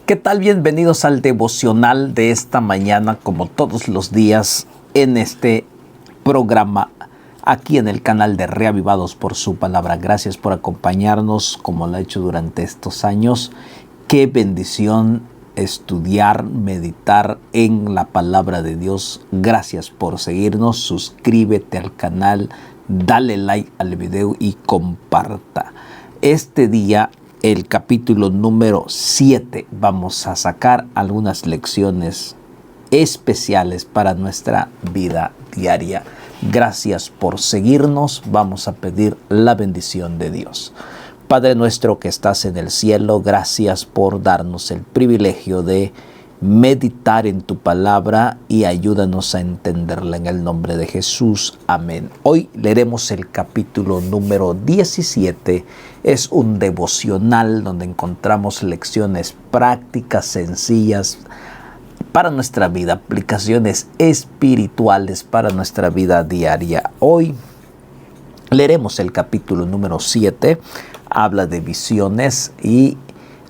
¿Qué tal? Bienvenidos al devocional de esta mañana, como todos los días, en este programa, aquí en el canal de Reavivados por su palabra. Gracias por acompañarnos, como lo ha hecho durante estos años. Qué bendición estudiar, meditar en la palabra de Dios. Gracias por seguirnos. Suscríbete al canal, dale like al video y comparta. Este día, el capítulo número 7, vamos a sacar algunas lecciones especiales para nuestra vida diaria. Gracias por seguirnos. Vamos a pedir la bendición de Dios. Padre nuestro que estás en el cielo, gracias por darnos el privilegio de meditar en tu palabra y ayúdanos a entenderla en el nombre de Jesús. Amén. Hoy leeremos el capítulo número 17. Es un devocional donde encontramos lecciones prácticas, sencillas para nuestra vida, aplicaciones espirituales para nuestra vida diaria. Hoy leeremos el capítulo número 7. Habla de visiones y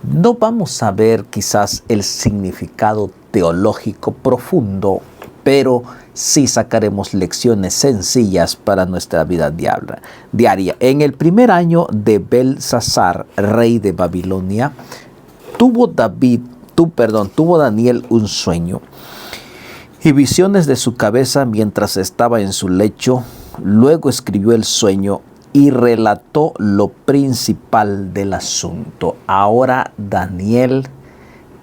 no vamos a ver quizás el significado teológico profundo, pero sí sacaremos lecciones sencillas para nuestra vida diaria. En el primer año de Belsasar, rey de Babilonia, tuvo Daniel un sueño y visiones de su cabeza mientras estaba en su lecho. Luego escribió el sueño y relató lo principal del asunto. Ahora Daniel,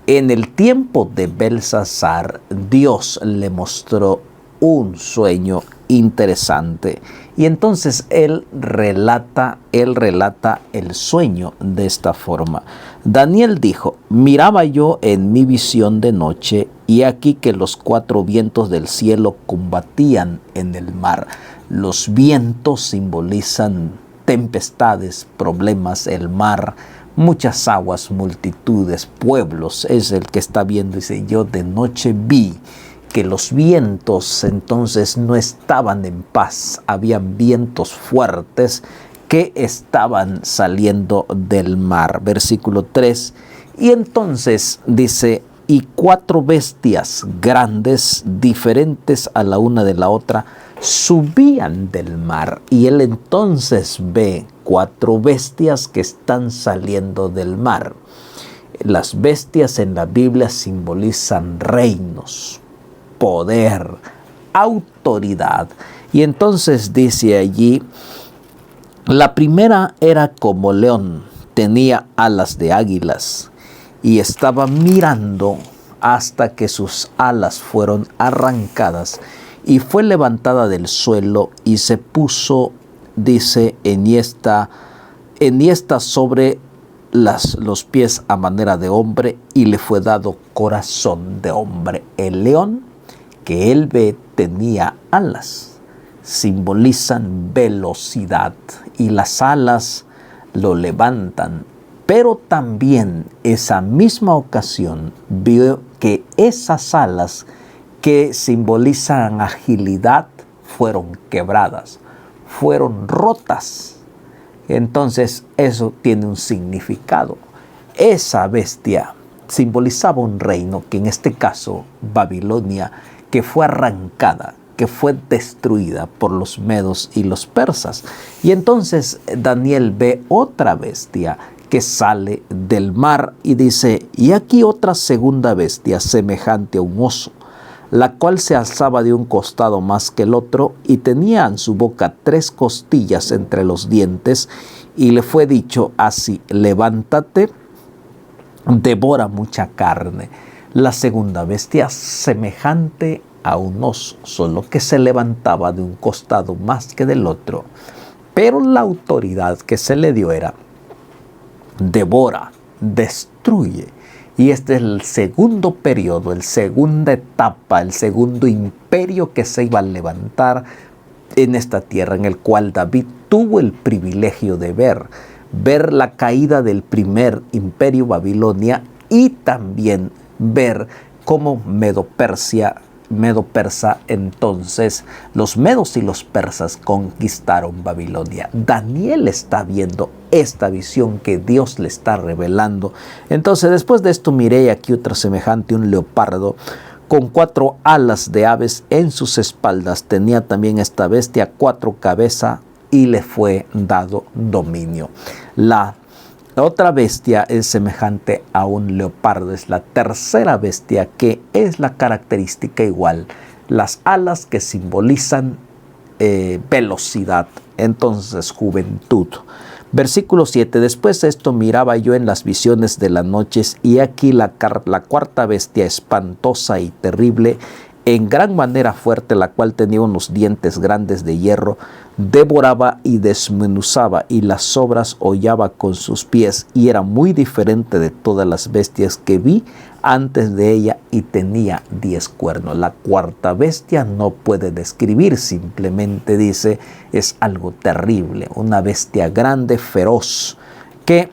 en el tiempo de Belsasar, Dios le mostró un sueño interesante. Y entonces él relata el sueño de esta forma. Daniel dijo: miraba yo en mi visión de noche, y aquí que los 4 vientos del cielo combatían en el mar. Los vientos simbolizan tempestades, problemas, el mar, muchas aguas, multitudes, pueblos. Es el que está viendo. Dice: yo de noche vi que los vientos entonces no estaban en paz. Habían vientos fuertes que estaban saliendo del mar. Versículo 3. Y entonces dice: y 4 bestias grandes, diferentes a la una de la otra, subían del mar. Y él entonces ve 4 bestias que están saliendo del mar. Las bestias en la Biblia simbolizan reinos, poder, autoridad. Y entonces dice allí: la primera era como león, tenía alas de águilas y estaba mirando hasta que sus alas fueron arrancadas y fue levantada del suelo y se puso, dice, enhiesta sobre los pies a manera de hombre, y le fue dado corazón de hombre. El león que él ve tenía alas, simbolizan velocidad, y las alas lo levantan. Pero también esa misma ocasión vio que esas alas que simbolizan agilidad fueron quebradas, fueron rotas. Entonces eso tiene un significado. Esa bestia simbolizaba un reino, que en este caso Babilonia, que fue arrancada, que fue destruida por los medos y los persas. Y entonces Daniel ve otra bestia que sale del mar y dice: y aquí otra segunda bestia semejante a un oso, la cual se alzaba de un costado más que el otro, y tenía en su boca 3 costillas entre los dientes, y le fue dicho así: levántate, devora mucha carne. La segunda bestia semejante a un oso, solo que se levantaba de un costado más que del otro, pero la autoridad que se le dio era: devora, destruye. Y este es el segundo periodo, la segunda etapa, el segundo imperio que se iba a levantar en esta tierra, en el cual David tuvo el privilegio de ver la caída del primer imperio Babilonia, y también ver cómo Medo-Persia medo-persa, entonces los medos y los persas conquistaron Babilonia. Daniel está viendo esta visión que Dios le está revelando. Entonces, después de esto miré aquí otra semejante, un leopardo con 4 alas de aves en sus espaldas. Tenía también esta bestia 4 cabezas y le fue dado dominio. La otra bestia es semejante a un leopardo, es la tercera bestia, que es la característica igual. Las alas que simbolizan velocidad, entonces juventud. Versículo 7, después de esto miraba yo en las visiones de las noches, y aquí la cuarta bestia, espantosa y terrible, en gran manera fuerte, la cual tenía unos dientes grandes de hierro, devoraba y desmenuzaba, y las sobras hollaba con sus pies, y era muy diferente de todas las bestias que vi antes de ella, y tenía 10 cuernos. La cuarta bestia no puede describir, simplemente dice, es algo terrible, una bestia grande, feroz, que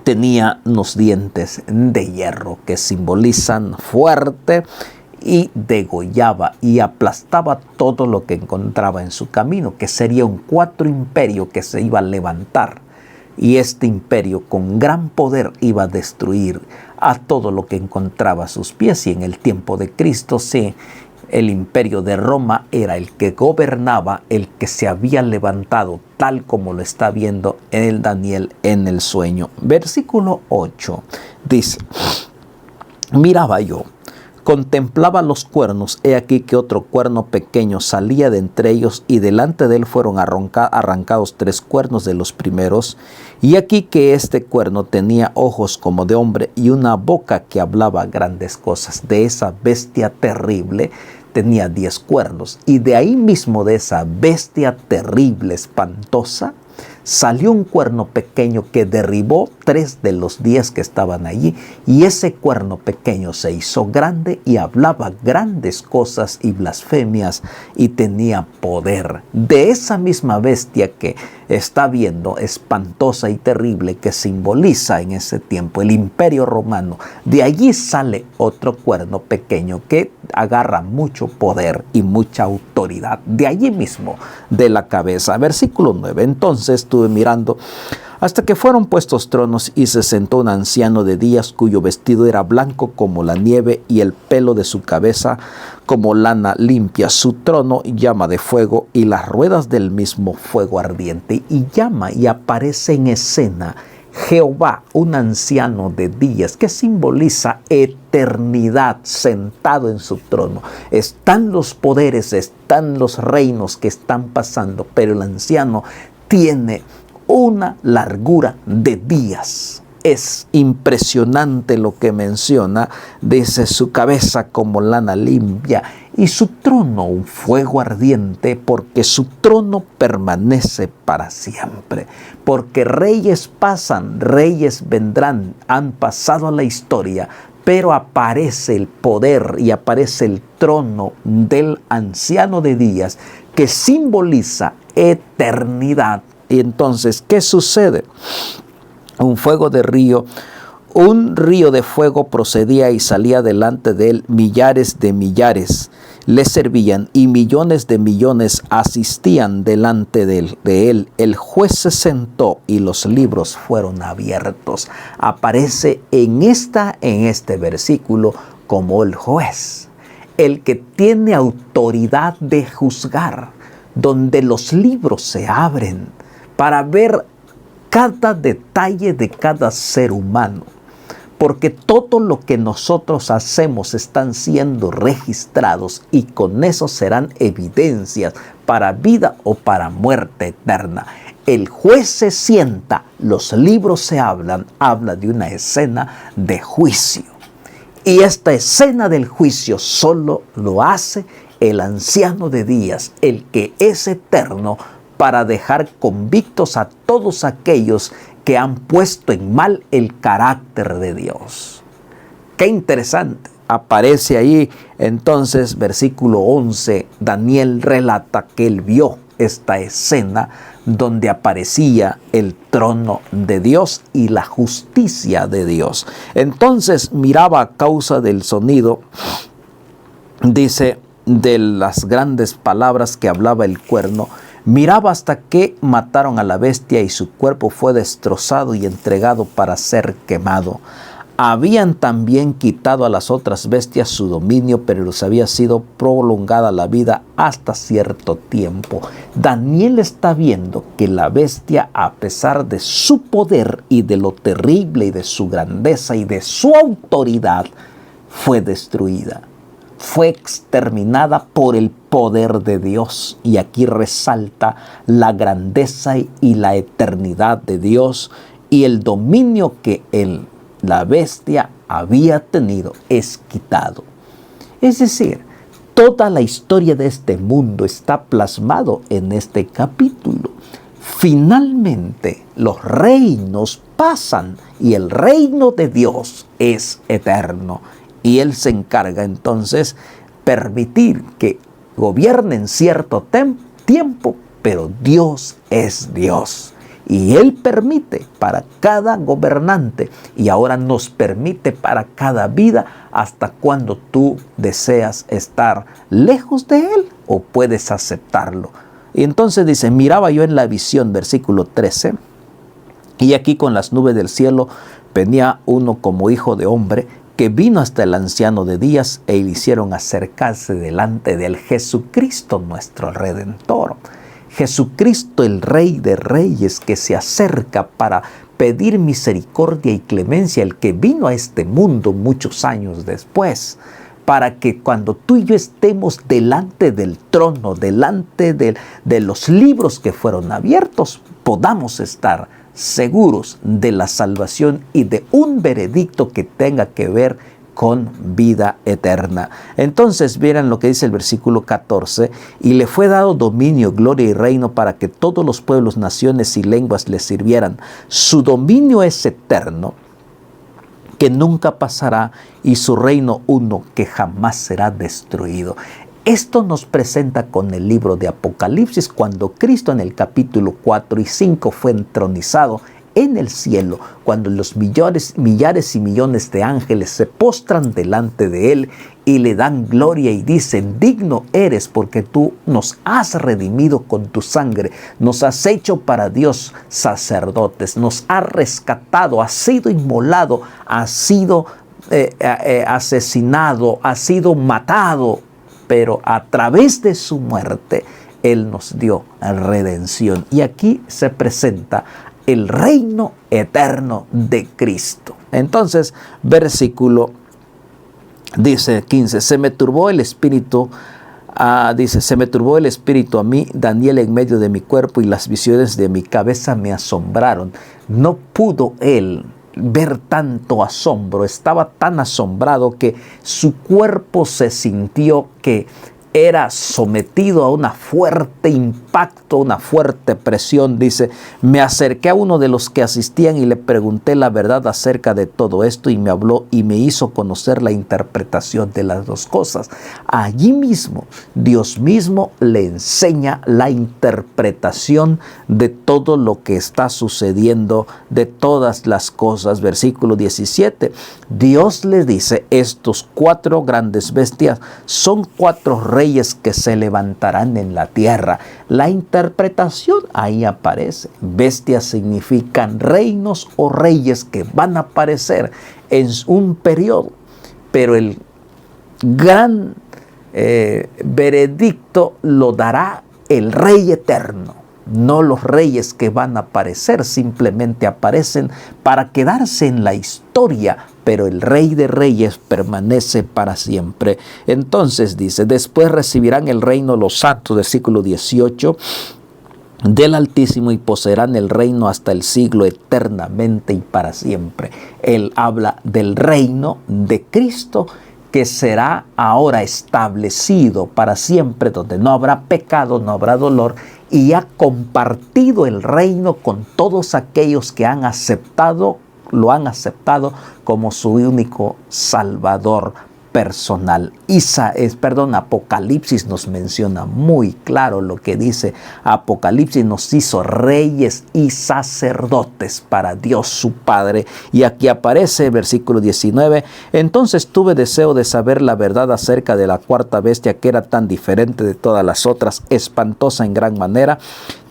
tenía unos dientes de hierro que simbolizan fuerte, y degollaba y aplastaba todo lo que encontraba en su camino, que sería un 4 imperio que se iba a levantar, y este imperio con gran poder iba a destruir a todo lo que encontraba a sus pies. Y en el tiempo de Cristo, sí, el imperio de Roma era el que gobernaba, el que se había levantado, tal como lo está viendo el Daniel en el sueño. Versículo 8 dice, miraba yo, contemplaba los cuernos, he aquí que otro cuerno pequeño salía de entre ellos, y delante de él fueron arrancados 3 cuernos de los primeros, y aquí que este cuerno tenía ojos como de hombre y una boca que hablaba grandes cosas. De esa bestia terrible tenía 10 cuernos, y de ahí mismo, de esa bestia terrible, espantosa, salió un cuerno pequeño que derribó 3 de los 10 que estaban allí, y ese cuerno pequeño se hizo grande y hablaba grandes cosas y blasfemias, y tenía poder. De esa misma bestia que está viendo, espantosa y terrible, que simboliza en ese tiempo el imperio romano, de allí sale otro cuerno pequeño que agarra mucho poder y mucha autoridad, de allí mismo, de la cabeza. Versículo 9, entonces estuve mirando hasta que fueron puestos tronos, y se sentó un anciano de días, cuyo vestido era blanco como la nieve, y el pelo de su cabeza como lana limpia. Su trono llama de fuego, y las ruedas del mismo fuego ardiente. Y llama, y aparece en escena Jehová, un anciano de días, que simboliza eternidad, sentado en su trono. Están los poderes, están los reinos que están pasando, pero el anciano tiene una largura de días. Es impresionante lo que menciona. Dice, su cabeza como lana limpia, y su trono un fuego ardiente, porque su trono permanece para siempre. Porque reyes pasan, reyes vendrán, han pasado a la historia, pero aparece el poder y aparece el trono del anciano de días, que simboliza eternidad. Y entonces, ¿qué sucede? Un fuego de río, un río de fuego procedía y salía delante de él. Millares de millares le servían, y millones de millones asistían delante de él. El juez se sentó y los libros fueron abiertos. Aparece en este versículo como el juez, el que tiene autoridad de juzgar, donde los libros se abren para ver cada detalle de cada ser humano, porque todo lo que nosotros hacemos están siendo registrados, y con eso serán evidencias para vida o para muerte eterna. El juez se sienta, los libros se habla de una escena de juicio, y esta escena del juicio solo lo hace el anciano de días, el que es eterno, para dejar convictos a todos aquellos que han puesto en mal el carácter de Dios. Qué interesante. Aparece ahí entonces, versículo 11, Daniel relata que él vio esta escena donde aparecía el trono de Dios y la justicia de Dios. Entonces miraba a causa del sonido dice, de las grandes palabras que hablaba el cuerno, miraba hasta que mataron a la bestia y su cuerpo fue destrozado y entregado para ser quemado. Habían también quitado a las otras bestias su dominio, pero les había sido prolongada la vida hasta cierto tiempo. Daniel está viendo que la bestia, a pesar de su poder y de lo terrible y de su grandeza y de su autoridad, fue destruida. Fue exterminada por el poder de Dios. Y aquí resalta la grandeza y la eternidad de Dios y el dominio que la bestia había tenido es quitado. Es decir, toda la historia de este mundo está plasmado en este capítulo. Finalmente, los reinos pasan y el reino de Dios es eterno. Y Él se encarga entonces permitir que gobiernen cierto tiempo, pero Dios es Dios. Y Él permite para cada gobernante y ahora nos permite para cada vida hasta cuando tú deseas estar lejos de Él o puedes aceptarlo. Y entonces dice, miraba yo en la visión, versículo 13, y aquí con las nubes del cielo venía uno como hijo de hombre, que vino hasta el anciano de días e le hicieron acercarse delante de él, Jesucristo nuestro Redentor. Jesucristo, el Rey de Reyes, que se acerca para pedir misericordia y clemencia, el que vino a este mundo muchos años después, para que cuando tú y yo estemos delante del trono, delante de los libros que fueron abiertos, podamos estar seguros de la salvación y de un veredicto que tenga que ver con vida eterna. Entonces miren lo que dice el versículo 14, y le fue dado dominio, gloria y reino para que todos los pueblos, naciones y lenguas le sirvieran. Su dominio es eterno, que nunca pasará, y su reino uno que jamás será destruido. Esto nos presenta con el libro de Apocalipsis, cuando Cristo en el capítulo 4 y 5 fue entronizado en el cielo, cuando los millares y millones de ángeles se postran delante de Él y le dan gloria y dicen, digno eres porque tú nos has redimido con tu sangre, nos has hecho para Dios sacerdotes, nos has rescatado, has sido inmolado, has sido asesinado, has sido matado, pero a través de su muerte Él nos dio redención. Y aquí se presenta el reino eterno de Cristo. Entonces, versículo dice 15, se me turbó el espíritu, se me turbó el espíritu a mí, Daniel, en medio de mi cuerpo, y las visiones de mi cabeza me asombraron. No pudo él ver tanto asombro, estaba tan asombrado que su cuerpo se sintió que era sometido a una fuerte impacto, una fuerte presión. Dice, me acerqué a uno de los que asistían y le pregunté la verdad acerca de todo esto, y me habló y me hizo conocer la interpretación de las dos cosas. Allí mismo, Dios mismo le enseña la interpretación de todo lo que está sucediendo, de todas las cosas. Versículo 17, Dios le dice, estos 4 grandes bestias son 4 reyes que se levantarán en la tierra. La interpretación ahí aparece. Bestias significan reinos o reyes que van a aparecer en un periodo, pero el gran veredicto lo dará el Rey eterno. No los reyes que van a aparecer, simplemente aparecen para quedarse en la historia, pero el Rey de Reyes permanece para siempre. Entonces dice, después recibirán el reino los santos, versículo 18, del Altísimo, y poseerán el reino hasta el siglo, eternamente y para siempre. Él habla del reino de Cristo, que será ahora establecido para siempre, donde no habrá pecado, no habrá dolor, y ha compartido el reino con todos aquellos que lo han aceptado como su único Salvador. personal. Apocalipsis nos menciona muy claro lo que dice. Apocalipsis nos hizo reyes y sacerdotes para Dios su Padre. Y aquí aparece versículo 19. Entonces tuve deseo de saber la verdad acerca de la cuarta bestia, que era tan diferente de todas las otras, espantosa en gran manera.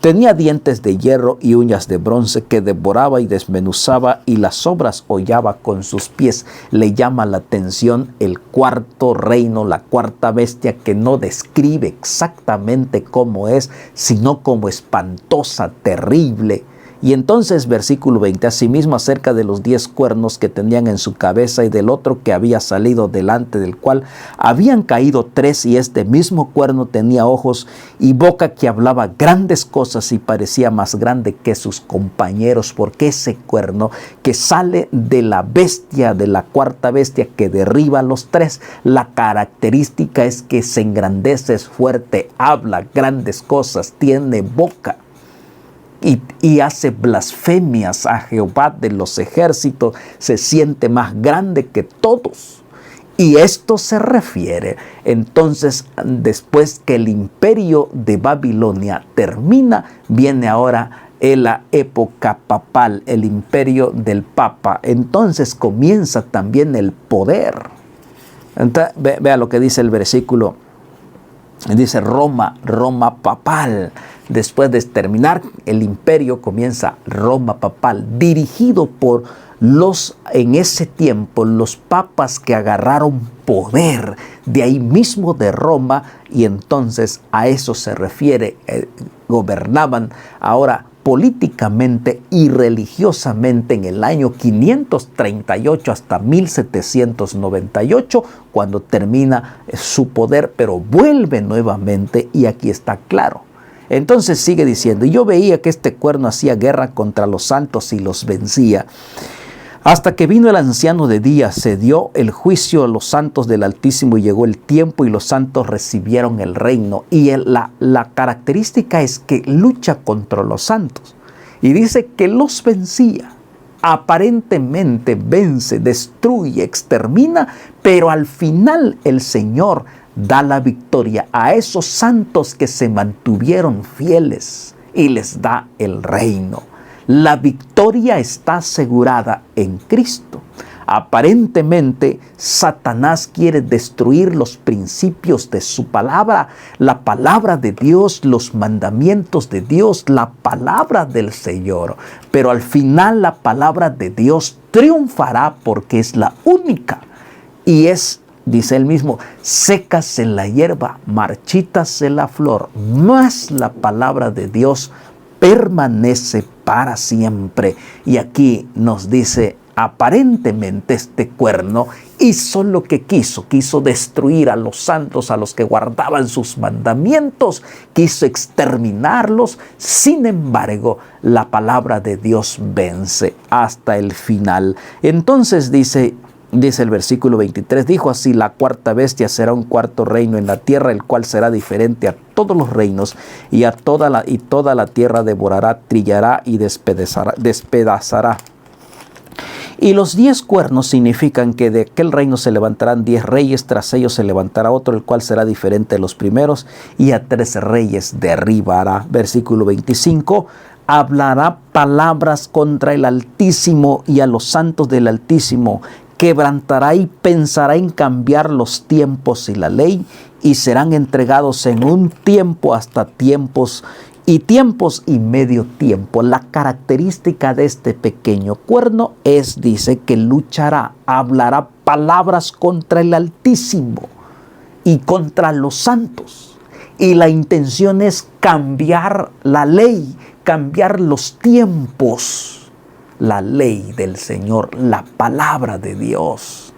Tenía dientes de hierro y uñas de bronce, que devoraba y desmenuzaba, y las obras hollaba con sus pies. Le llama la atención el cuarto reino, la cuarta bestia, que no describe exactamente cómo es, sino como espantosa, terrible. Y entonces versículo 20, asimismo acerca de los 10 cuernos que tenían en su cabeza, y del otro que había salido delante del cual habían caído 3, y este mismo cuerno tenía ojos y boca que hablaba grandes cosas y parecía más grande que sus compañeros, porque ese cuerno que sale de la bestia, de la cuarta bestia que derriba a los 3, la característica es que se engrandece, es fuerte, habla grandes cosas, tiene boca. Y hace blasfemias a Jehová de los ejércitos, se siente más grande que todos. Y esto se refiere entonces, después que el imperio de Babilonia termina, viene ahora la época papal, el imperio del Papa. Entonces comienza también el poder. Entonces, vea lo que dice el versículo. Dice Roma papal. Después de terminar el imperio, comienza Roma papal, dirigido por en ese tiempo, los papas que agarraron poder de ahí mismo de Roma, y entonces a eso se refiere, gobernaban ahora políticamente y religiosamente en el año 538 hasta 1798, cuando termina su poder, pero vuelve nuevamente, y aquí está claro. Entonces sigue diciendo, y yo veía que este cuerno hacía guerra contra los santos y los vencía. Hasta que vino el anciano de días, se dio el juicio a los santos del Altísimo, y llegó el tiempo y los santos recibieron el reino. Y la característica es que lucha contra los santos. Y dice que los vencía. Aparentemente vence, destruye, extermina, pero al final el Señor da la victoria a esos santos que se mantuvieron fieles, y les da el reino. La victoria está asegurada en Cristo. Aparentemente, Satanás quiere destruir los principios de su palabra, la palabra de Dios, los mandamientos de Dios, la palabra del Señor. Pero al final la palabra de Dios triunfará, porque es la única. Y es, dice él mismo, sécase la hierba, marchítase la flor, mas la palabra de Dios permanece para siempre. Y aquí nos dice, aparentemente este cuerno hizo lo que quiso destruir a los santos, a los que guardaban sus mandamientos, quiso exterminarlos. Sin embargo, la palabra de Dios vence hasta el final. Entonces dice el versículo 23, dijo así, la cuarta bestia será un cuarto reino en la tierra, el cual será diferente a todos los reinos, y toda la tierra devorará, trillará y despedazará. Y los 10 cuernos significan que de aquel reino se levantarán 10 reyes, tras ellos se levantará otro, el cual será diferente de los primeros, y a 3 reyes derribará. Versículo 25, hablará palabras contra el Altísimo y a los santos del Altísimo, quebrantará y pensará en cambiar los tiempos y la ley, y serán entregados en un tiempo hasta tiempos y medio tiempo. La característica de este pequeño cuerno es, dice, que luchará, hablará palabras contra el Altísimo y contra los santos. Y la intención es cambiar la ley, cambiar los tiempos. La ley del Señor, la palabra de Dios.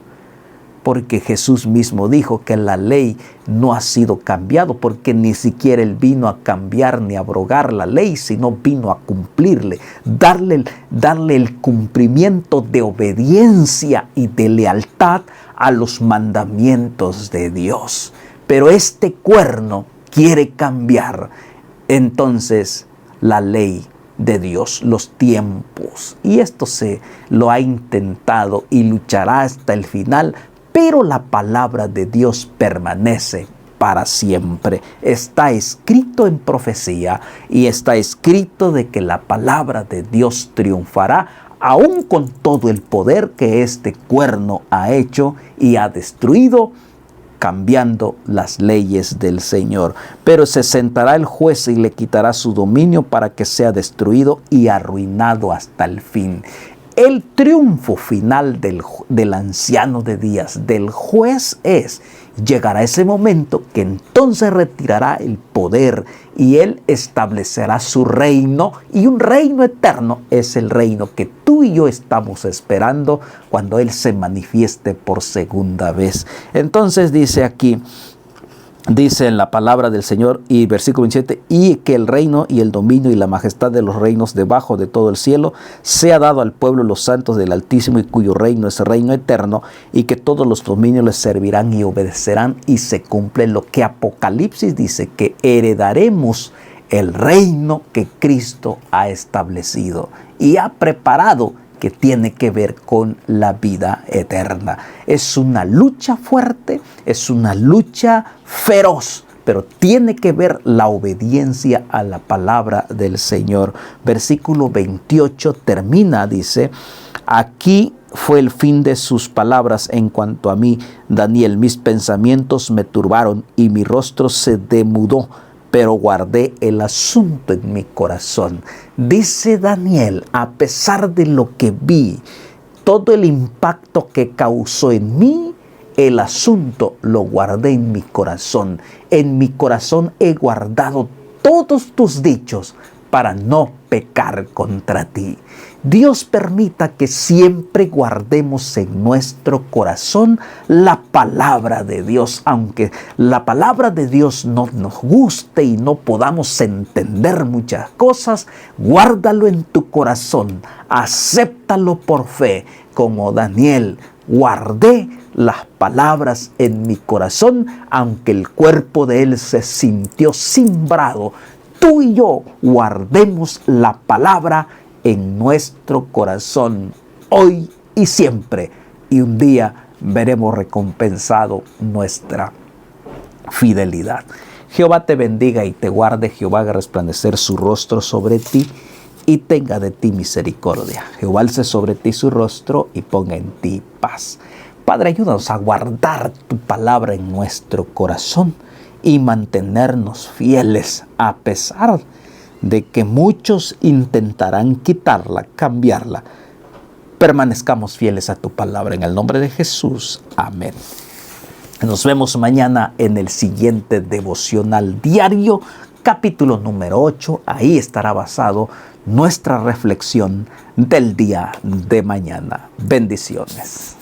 Porque Jesús mismo dijo que la ley no ha sido cambiado, porque ni siquiera Él vino a cambiar ni a abrogar la ley, sino vino a cumplirle, darle el cumplimiento de obediencia y de lealtad a los mandamientos de Dios. Pero este cuerno quiere cambiar entonces la ley de Dios, los tiempos. Y esto se lo ha intentado y luchará hasta el final, pero la palabra de Dios permanece para siempre. Está escrito en profecía y está escrito de que la palabra de Dios triunfará aún con todo el poder que este cuerno ha hecho y ha destruido, cambiando las leyes del Señor. Pero se sentará el juez y le quitará su dominio para que sea destruido y arruinado hasta el fin. El triunfo final del anciano de días, del juez, llegará ese momento que entonces retirará el poder y él establecerá su reino, y un reino eterno es el reino que tú y yo estamos esperando cuando él se manifieste por segunda vez. Entonces dice aquí, dice en la palabra del Señor, y versículo 27, y que el reino y el dominio y la majestad de los reinos debajo de todo el cielo sea dado al pueblo de los santos del Altísimo, y cuyo reino es reino eterno, y que todos los dominios les servirán y obedecerán, y se cumple lo que Apocalipsis dice, que heredaremos el reino que Cristo ha establecido y ha preparado, que tiene que ver con la vida eterna. Es una lucha fuerte, es una lucha feroz, pero tiene que ver la obediencia a la palabra del Señor. Versículo 28 termina, dice, aquí fue el fin de sus palabras en cuanto a mí, Daniel, mis pensamientos me turbaron y mi rostro se demudó, pero guardé el asunto en mi corazón. Dice Daniel, a pesar de lo que vi, todo el impacto que causó en mí, el asunto lo guardé en mi corazón. En mi corazón he guardado todos tus dichos para no pecar contra ti. Dios permita que siempre guardemos en nuestro corazón la palabra de Dios, aunque la palabra de Dios no nos guste y no podamos entender muchas cosas. Guárdalo en tu corazón, acéptalo por fe, como Daniel. Guardé las palabras en mi corazón, aunque el cuerpo de él se sintió cimbrado. Tú y yo guardemos la palabra en nuestro corazón hoy y siempre, y un día veremos recompensado nuestra fidelidad. Jehová te bendiga y te guarde. Jehová haga resplandecer su rostro sobre ti y tenga de ti misericordia. Jehová alce sobre ti su rostro y ponga en ti paz. Padre, ayúdanos a guardar tu palabra en nuestro corazón y mantenernos fieles a pesar de que muchos intentarán quitarla, cambiarla. Permanezcamos fieles a tu palabra en el nombre de Jesús. Amén. Nos vemos mañana en el siguiente devocional diario, capítulo número 8. Ahí estará basado nuestra reflexión del día de mañana. Bendiciones.